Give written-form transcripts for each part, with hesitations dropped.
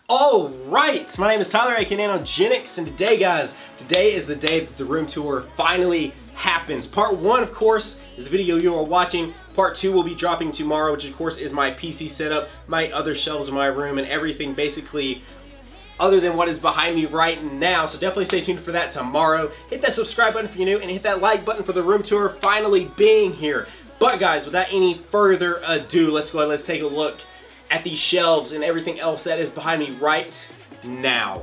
All right, my name is Tyler, aka Nanogenics, and today, guys, today is the day that the room tour finally happens. Part 1, of course, is the video you are watching. Part 2 will be dropping tomorrow, which of course is my PC setup, my other shelves in my room, and everything basically other than what is behind me right now. So definitely stay tuned for that tomorrow. Hit that subscribe button if you're new, and hit that like button for the room tour finally being here. But guys, without any further ado, let's go ahead and let's take a look at these shelves and everything else that is behind me right now.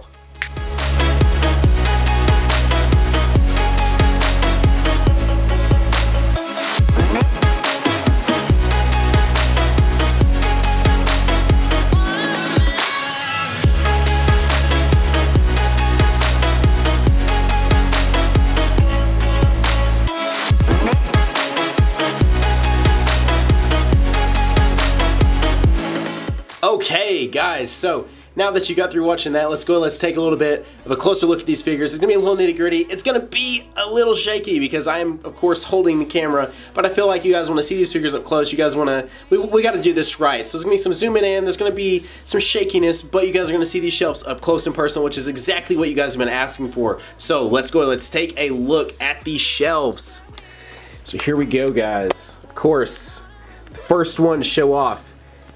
Okay guys, so now that you got through watching that, let's take a little bit of a closer look at these figures. It's gonna be a little nitty gritty. It's gonna be a little shaky because I am of course holding the camera, but I feel like you guys wanna see these figures up close. You guys wanna, we gotta do this right. So there's gonna be some zooming in, there's gonna be some shakiness, but you guys are gonna see these shelves up close and personal, which is exactly what you guys have been asking for. So let's take a look at these shelves. So here we go, guys. Of course, the first one to show off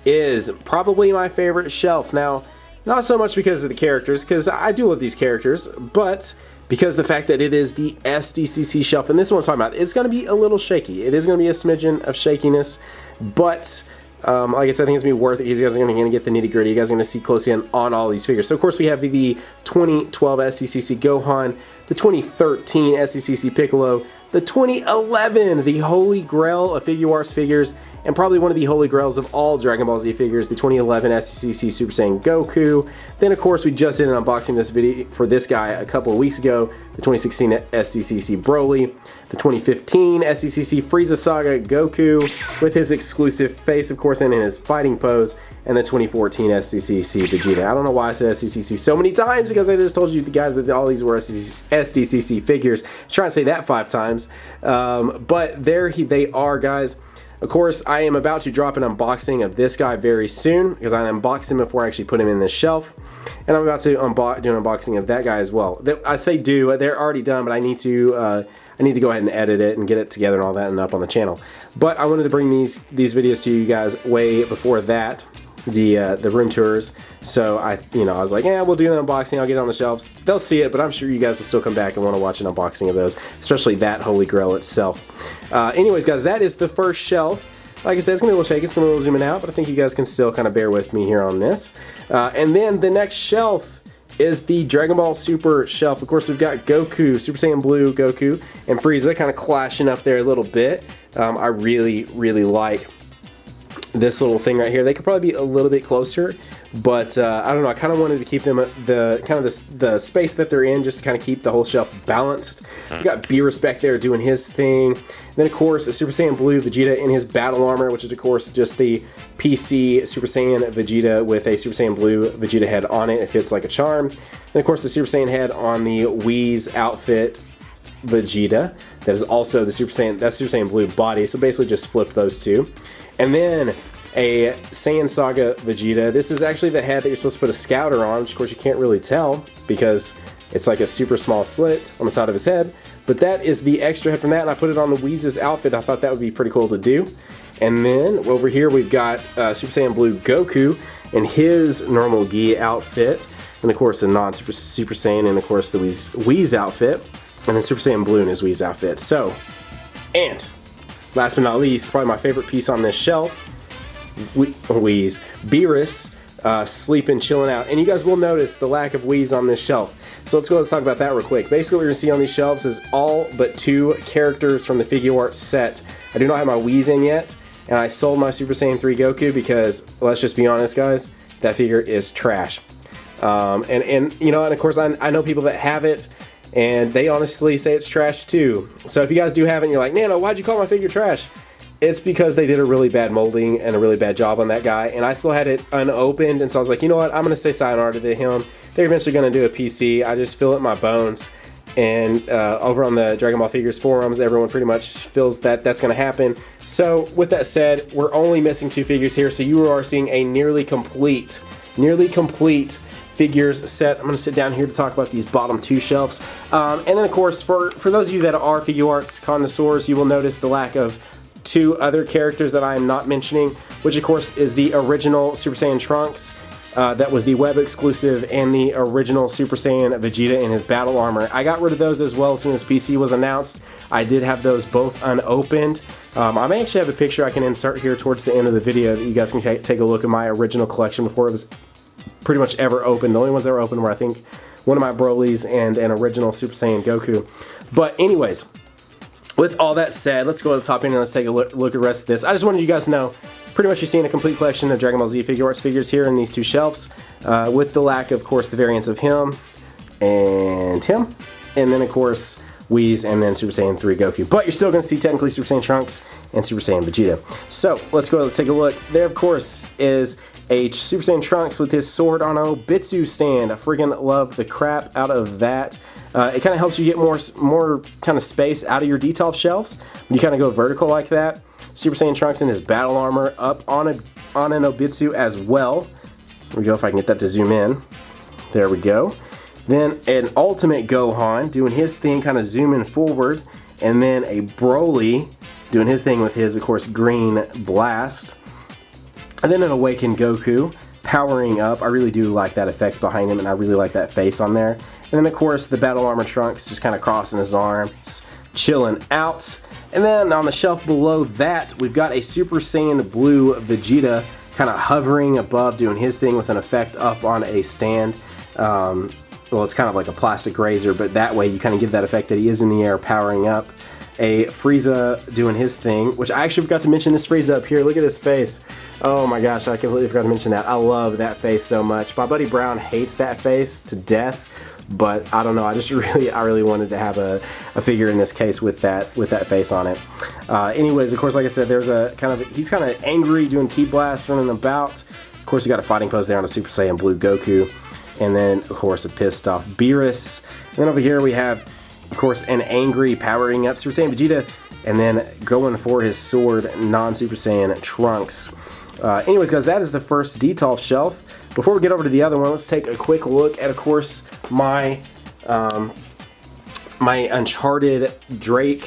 is probably my favorite shelf. Now, not so much because of the characters, because I do love these characters, but because of the fact that it is the SDCC shelf, and this is what I'm talking about. It's going to be a little shaky. It is going to be a smidgen of shakiness, but like I said, I think it's going to be worth it. You guys are going to get the nitty gritty. You guys are going to see closely on all these figures. So of course we have the 2012 SDCC Gohan, the 2013 SDCC Piccolo, the 2011, the Holy Grail of Figuarts figures, and probably one of the holy grails of all Dragon Ball Z figures, the 2011 SDCC Super Saiyan Goku. Then of course we just did an unboxing this video for this guy a couple of weeks ago, the 2016 SDCC Broly, the 2015 SDCC Frieza Saga Goku with his exclusive face of course and in his fighting pose, and the 2014 SDCC Vegeta. I don't know why I said SDCC so many times because I just told you the guys that all these were SDCC figures. I was trying to say that 5 times, but there they are, guys. Of course, I am about to drop an unboxing of this guy very soon because I unboxed him before I actually put him in this shelf. And I'm about to do an unboxing of that guy as well. I say do, they're already done, but I need to go ahead and edit it and get it together and all that and up on the channel. But I wanted to bring these videos to you guys way before that, the room tours. So I was like, yeah, we'll do an unboxing, I'll get it on the shelves. They'll see it, but I'm sure you guys will still come back and want to watch an unboxing of those, especially that Holy Grail itself. Anyways, guys, that is the first shelf. Like I said, it's going to be a little shaky, it's going to be a little zooming out, but I think you guys can still kind of bear with me here on this. And then the next shelf is the Dragon Ball Super shelf. Of course, we've got Goku, Super Saiyan Blue Goku, and Frieza kind of clashing up there a little bit. I really like this little thing right here. They could probably be a little bit closer, but I don't know, I kind of wanted to keep them at the space that they're in, just to kind of keep the whole shelf balanced. We got B-Respect there doing his thing. And then of course a Super Saiyan Blue Vegeta in his battle armor, which is of course just the PC Super Saiyan Vegeta with a Super Saiyan Blue Vegeta head on it. It fits like a charm. Then of course the Super Saiyan head on the Whis outfit Vegeta. That is also the Super Saiyan Blue body, so basically just flip those two. And then a Saiyan Saga Vegeta. This is actually the head that you're supposed to put a scouter on, which of course you can't really tell because it's like a super small slit on the side of his head. But that is the extra head from that, and I put it on the Whis' outfit. I thought that would be pretty cool to do. And then over here we've got Super Saiyan Blue Goku in his normal gi outfit, and of course the non-Super Saiyan, and of course the Whis outfit, and then Super Saiyan Blue in his Whis outfit. So, and last but not least, probably my favorite piece on this shelf, Whis, Beerus, sleeping, chilling out. And you guys will notice the lack of Whis on this shelf. So let's talk about that real quick. Basically what you're going to see on these shelves is all but 2 characters from the Figuarts set. I do not have my Whis in yet, and I sold my Super Saiyan 3 Goku because, let's just be honest guys, that figure is trash. And you know, and of course I know people that have it, and they honestly say it's trash too. So if you guys do have it and you're like, Nano, why'd you call my figure trash? It's because they did a really bad molding and a really bad job on that guy, and I still had it unopened, and so I was like, you know what, I'm going to say sayonara to him. They're eventually going to do a PC. I just feel it in my bones. And over on the Dragon Ball Figures forums, everyone pretty much feels that that's going to happen. So with that said, we're only missing 2 figures here, so you are seeing a nearly complete figures set. I'm going to sit down here to talk about these bottom 2 shelves. And then, of course, for those of you that are Figuarts connoisseurs, you will notice the lack of 2 other characters that I am not mentioning, which, of course, is the original Super Saiyan Trunks. That was the web exclusive, and the original Super Saiyan Vegeta in his battle armor. I got rid of those as well as soon as PC was announced. I did have those both unopened. I may actually have a picture I can insert here towards the end of the video that you guys can take a look at my original collection before it was pretty much ever opened. The only ones that were open were, I think, one of my Brolys and an original Super Saiyan Goku. But anyways, with all that said, let's go to the top end and let's take a look at the rest of this. I just wanted you guys to know, pretty much you're seeing a complete collection of Dragon Ball Z Figuarts figures here in these 2 shelves, with the lack, of course, the variants of him, and then, of course, Whis, and then Super Saiyan 3 Goku. But you're still going to see technically Super Saiyan Trunks and Super Saiyan Vegeta. So, let's take a look. There, of course, is a Super Saiyan Trunks with his sword on a Bitsu stand. I freaking love the crap out of that. It kind of helps you get more kind of space out of your Detolf shelves when you kind of go vertical like that. Super Saiyan Trunks in his battle armor up on an Obitsu as well. Here we go, if I can get that to zoom in. There we go. Then an Ultimate Gohan doing his thing, kind of zooming forward. And then a Broly doing his thing with his, of course, green blast. And then an Awakened Goku powering up. I really do like that effect behind him, and I really like that face on there. And then, of course, the battle armor Trunks just kind of crossing his arms, chilling out. And then on the shelf below that, we've got a Super Saiyan Blue Vegeta kind of hovering above, doing his thing with an effect up on a stand. Well, it's kind of like a plastic razor, but that way you kind of give that effect that he is in the air powering up. A Frieza doing his thing, which I actually forgot to mention this Frieza up here. Look at his face. Oh my gosh, I completely forgot to mention that. I love that face so much. My buddy Brown hates that face to death. But I don't know, I really wanted to have a figure in this case with that face on it. Anyways, of course, like I said, there's he's kind of angry, doing ki blasts, running about. Of course, you got a fighting pose there on a Super Saiyan Blue Goku. And then, of course, a pissed off Beerus. And then over here we have, of course, an angry powering up Super Saiyan Vegeta. And then going for his sword, non-Super Saiyan Trunks. Anyways, guys, that is the first Detolf shelf. Before we get over to the other one, let's take a quick look at, of course, my my Uncharted Drake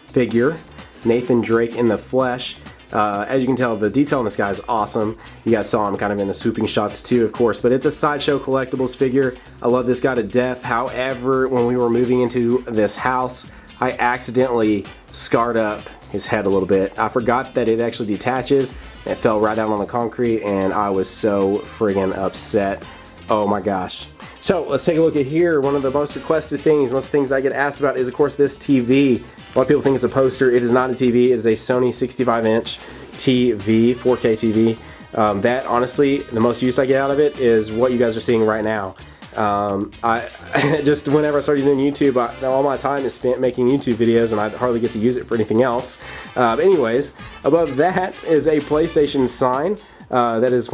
figure, Nathan Drake in the flesh. As you can tell, the detail on this guy is awesome. You guys saw him kind of in the swooping shots too, of course, but it's a Sideshow Collectibles figure. I love this guy to death. However, when we were moving into this house, I accidentally scarred up his head a little bit. I forgot that it actually detaches. It fell right down on the concrete, and I was so friggin' upset. Oh my gosh. So let's take a look at here. One of the most requested things, most things I get asked about is, of course, this TV. A lot of people think it's a poster. It is not a TV. It is a Sony 65-inch TV, 4K TV. That, honestly, the most use I get out of it is what you guys are seeing right now. I just, whenever I started doing YouTube, all my time is spent making YouTube videos, and I hardly get to use it for anything else. Anyways, above that is a PlayStation sign. That is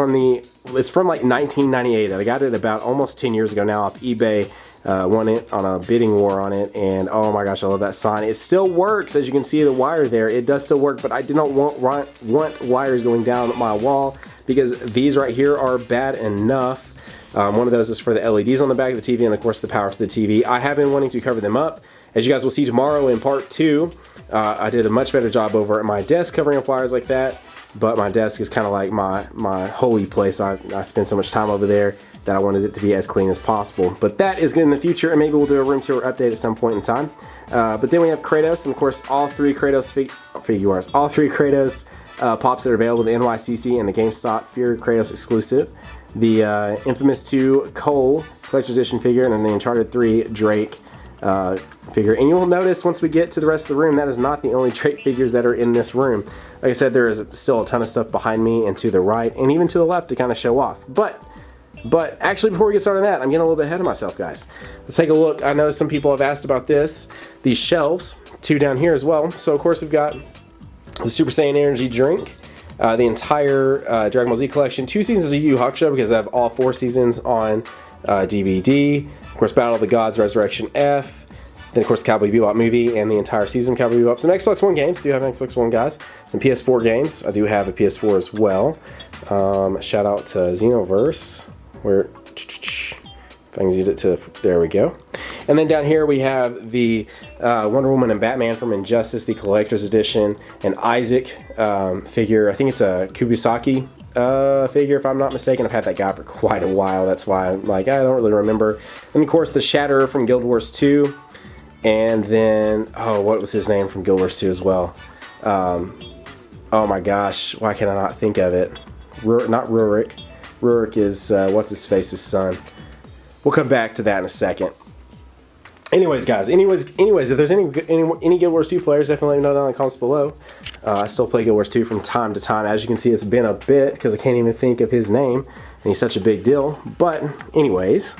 it's from like 1998. I got it about almost 10 years ago now off eBay. Won it on a bidding war on it, and oh my gosh, I love that sign. It still works, as you can see the wire there. It does still work, but I do not want wires going down my wall, because these right here are bad enough. One of those is for the LEDs on the back of the TV, and of course the power to the TV. I have been wanting to cover them up. As you guys will see tomorrow in part 2, I did a much better job over at my desk covering up wires like that. But my desk is kind of like my holy place. I spend so much time over there that I wanted it to be as clean as possible. But that is good in the future, and maybe we'll do a room tour update at some point in time. But then we have Kratos, and of course all 3 Kratos Figuarts. All 3 Kratos pops that are available, the NYCC and the GameStop Fear Kratos exclusive. The Infamous 2 Cole Collector's Edition figure, and then the Uncharted 3 Drake figure. And you will notice once we get to the rest of the room, that is not the only Drake figures that are in this room. Like I said, there is still a ton of stuff behind me and to the right and even to the left to kind of show off. But actually, before we get started on that, I'm getting a little bit ahead of myself, guys. Let's take a look. I know some people have asked about this. These shelves, 2 down here as well. So of course we've got the Super Saiyan Energy drink, the entire Dragon Ball Z collection, 2 seasons of Yu Yu Hakusho, because I have all 4 seasons on DVD. Of course, Battle of the Gods, Resurrection F. Then, of course, Cowboy Bebop movie and the entire season of Cowboy Bebop. Some Xbox One games. I do have an Xbox One, guys. Some PS4 games. I do have a PS4 as well. Shout out to Xenoverse, where If I can get it to, there we go. And then down here we have the Wonder Woman and Batman from Injustice, the Collector's Edition, and Isaac figure. I think it's a Kubisaki figure, if I'm not mistaken. I've had that guy for quite a while. That's why I'm like, I don't really remember. And of course the Shatterer from Guild Wars 2. And then, oh, what was his name from Guild Wars 2 as well? Oh my gosh, why can I not think of it? Not Rurik. Rurik is, what's his face's son. We'll come back to that in a second. Anyways, guys, if there's any Guild Wars 2 players, definitely let me know down in the comments below. I still play Guild Wars 2 from time to time. As you can see, it's been a bit because I can't even think of his name, and he's such a big deal. But anyways,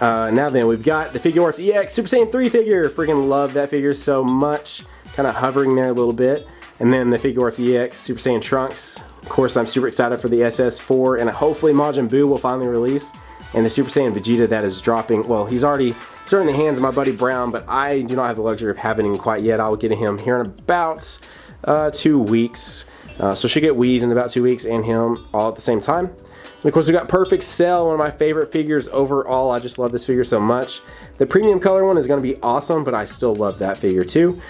now then, we've got the Figuarts EX Super Saiyan 3 figure. Freaking love that figure so much. Kind of hovering there a little bit. And then the Figuarts EX Super Saiyan Trunks. Of course, I'm super excited for the SS4, and hopefully Majin Buu will finally release. And the Super Saiyan Vegeta that is dropping, well, he's already in the hands of my buddy Brown, but I do not have the luxury of having him quite yet. I'll get him here in about 2 weeks. So she'll get Whis in about 2 weeks and him all at the same time. And of course, we got Perfect Cell, one of my favorite figures overall. I just love this figure so much. The premium color one is going to be awesome, but I still love that figure too.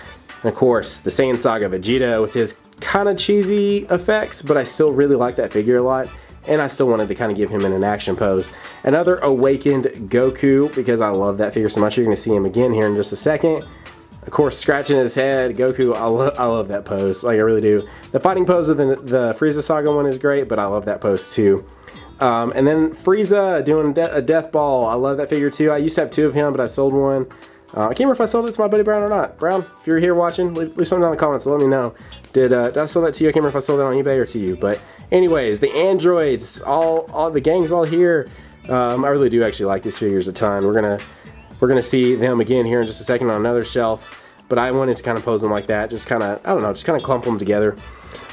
And of course, the Saiyan Saga Vegeta with his kind of cheesy effects, but I still really like that figure a lot. And I still wanted to kind of give him an action pose. Another Awakened Goku, because I love that figure so much. You're going to see him again here in just a second. Of course, scratching his head, Goku, I love that pose. Like, I really do. The fighting pose of the Frieza Saga one is great, but I love that pose too. And then Frieza doing a death ball. I love that figure too. I used to have 2 of him, but I sold one. I can't remember if I sold it to my buddy Brown or not. Brown, if you're here watching, leave something down in the comments. Let me know. Did I sell that to you? I can't remember if I sold it on eBay or to you. But anyways, the androids, all the gang's all here. I really do actually like these figures a ton. We're gonna see them again here in just a second on another shelf. But I wanted to kind of pose them like that, just kind of, I don't know, just kind of clump them together.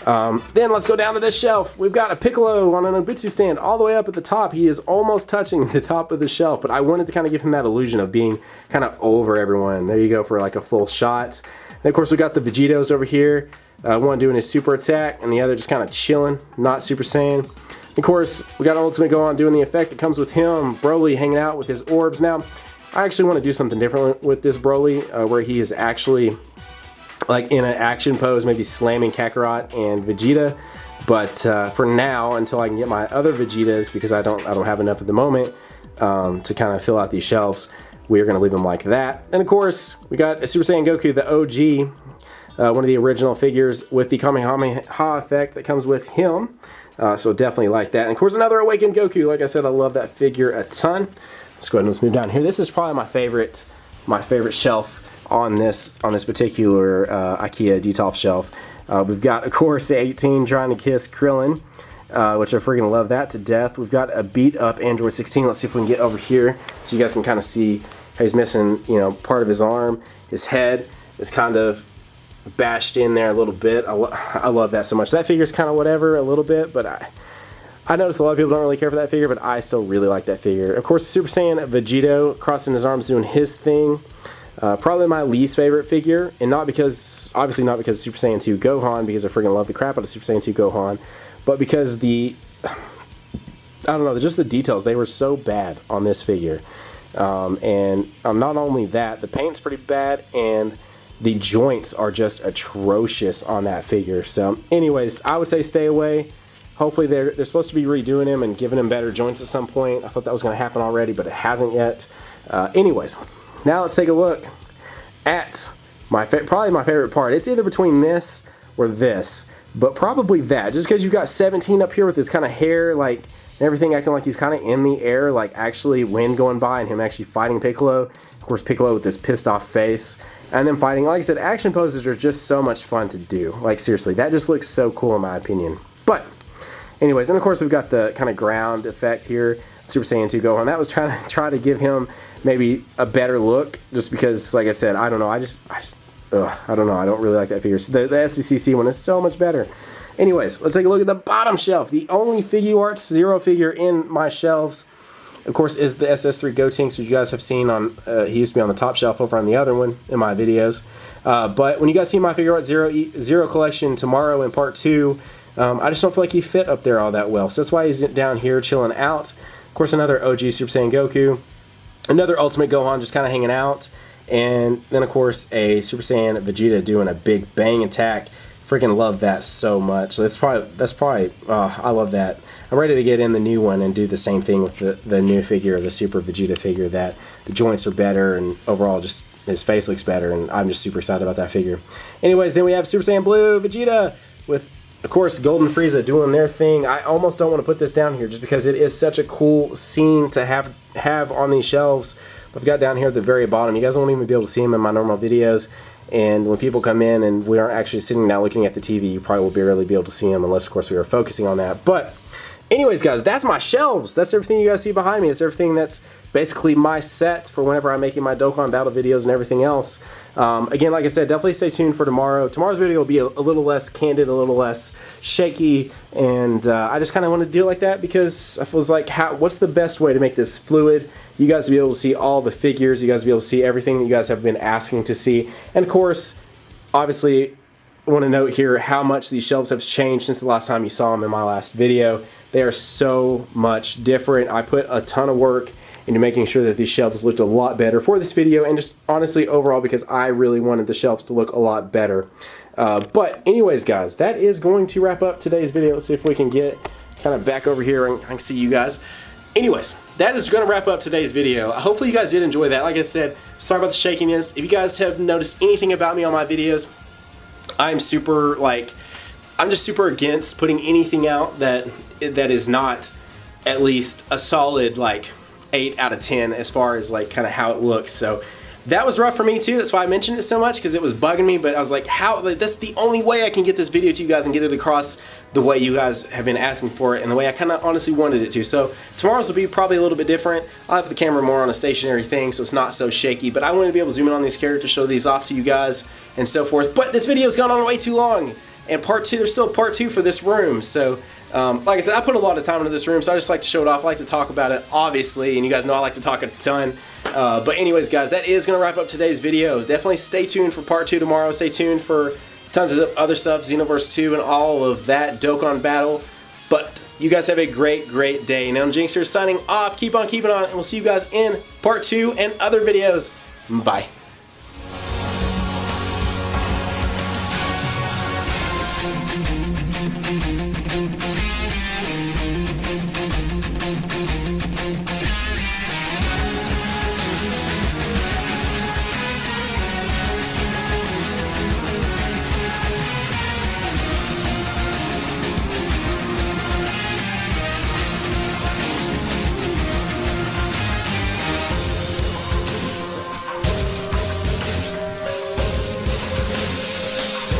Then let's go down to this shelf. We've got a Piccolo on an Obitsu stand all the way up at the top. He is almost touching the top of the shelf, but I wanted to kind of give him that illusion of being kind of over everyone. There you go for like a full shot. And of course we got the Vegetos over here. One doing his super attack and the other just kind of chilling, not Super Saiyan. Of course, we got Ultimate Gohan doing the effect that comes with him. Broly hanging out with his orbs. Now, I actually want to do something different with this Broly, where he is actually like in an action pose, maybe slamming Kakarot and Vegeta. But for now, until I can get my other Vegetas, because I don't have enough at the moment to kind of fill out these shelves, we're going to leave them like that. And of course, we got a Super Saiyan Goku, the OG, one of the original figures with the Kamehameha effect that comes with him. So definitely like that. And of course, another Awakened Goku. Like I said, I love that figure a ton. Let's go ahead and let's move down here. This is probably my favorite shelf on this particular IKEA Detolf shelf. We've got, of course, 18 trying to kiss Krillin, which I freaking love that to death. We've got a beat up Android 16. Let's see if we can get over here so you guys can kind of see how he's missing, you know, part of his arm. His head is kind of bashed in there a little bit. I love that so much. That figure's kind of whatever a little bit, but I notice a lot of people don't really care for that figure, but I still really like that figure. Of course, Super Saiyan Vegito crossing his arms doing his thing. Probably my least favorite figure, and obviously not because of Super Saiyan 2 Gohan, because I freaking love the crap out of Super Saiyan 2 Gohan, but because I don't know, just the details, they were so bad on this figure. And not only that, the paint's pretty bad, and the joints are just atrocious on that figure. So anyways, I would say stay away. Hopefully they're supposed to be redoing him and giving him better joints at some point. I thought that was going to happen already, but it hasn't yet. Anyways, now let's take a look at probably my favorite part. It's either between this or this, but probably that. Just because you've got 17 up here with his kind of hair, like, and everything acting like he's kind of in the air, like actually wind going by and him actually fighting Piccolo. Of course, Piccolo with this pissed off face. And then fighting, like I said, action poses are just so much fun to do. Like, seriously, that just looks so cool in my opinion. But anyways, and of course we've got the kind of ground effect here, Super Saiyan 2 Gohan. That was try to give him maybe a better look, just because, like I said, I don't know, I don't know, I don't really like that figure. So the SDCC one is so much better. Anyways, let's take a look at the bottom shelf. The only Figuarts Zero figure in my shelves, of course, is the SS3 Gotenks, which you guys have seen on, he used to be on the top shelf over on the other one in my videos. But when you guys see my Figuarts Zero collection tomorrow in part 2, I just don't feel like he fit up there all that well. So that's why he's down here chilling out. Of course, another OG Super Saiyan Goku. Another Ultimate Gohan just kind of hanging out. And then, of course, a Super Saiyan Vegeta doing a big bang attack. Freaking love that so much. That's probably I love that. I'm ready to get in the new one and do the same thing with the new figure, the Super Vegeta figure, that the joints are better and overall just his face looks better, and I'm just super excited about that figure. Anyways, then we have Super Saiyan Blue Vegeta with, of course, Golden Frieza doing their thing. I almost don't want to put this down here just because it is such a cool scene to have on these shelves. I've got down here at the very bottom. You guys won't even be able to see them in my normal videos. And when people come in and we aren't actually sitting down looking at the TV, you probably will barely be able to see them unless, of course, we are focusing on that. But anyways, guys, that's my shelves. That's everything you guys see behind me. It's everything that's basically my set for whenever I'm making my Dokkan Battle videos and everything else. Again, like I said, definitely stay tuned for tomorrow. Tomorrow's video will be a little less candid, a little less shaky, and I just kind of wanted to do it like that because I was like, what's the best way to make this fluid? You guys will be able to see all the figures. You guys will be able to see everything that you guys have been asking to see. And of course, obviously, I want to note here how much these shelves have changed since the last time you saw them in my last video. They are so much different. I put a ton of work into making sure that these shelves looked a lot better for this video, and just honestly overall because I really wanted the shelves to look a lot better. But anyways, guys, that is going to wrap up today's video. Let's see if we can get kind of back over here and I can see you guys. Anyways, that is going to wrap up today's video. Hopefully you guys did enjoy that. Like I said, sorry about the shakiness. If you guys have noticed anything about me on my videos, I'm just super against putting anything out that is not at least a solid 8 out of 10 as far as kind of how it looks. So that was rough for me too. That's why I mentioned it so much, because it was bugging me. But I was like, that's the only way I can get this video to you guys and get it across the way you guys have been asking for it and the way I kind of honestly wanted it to. So tomorrow's will be probably a little bit different. I'll have the camera more on a stationary thing so it's not so shaky, but I wanted to be able to zoom in on these characters, show these off to you guys and so forth. But this video's gone on way too long, and part 2, there's still part 2 for this room. So like I said, I put a lot of time into this room, so I just like to show it off. I like to talk about it, obviously, and you guys know I like to talk a ton. But anyways, guys, that is going to wrap up today's video. Definitely stay tuned for part 2 tomorrow. Stay tuned for tons of other stuff, Xenoverse 2 and all of that Dokkan Battle. But you guys have a great, great day. Now, Jinxter signing off. Keep on keeping on, and we'll see you guys in part 2 and other videos. Bye.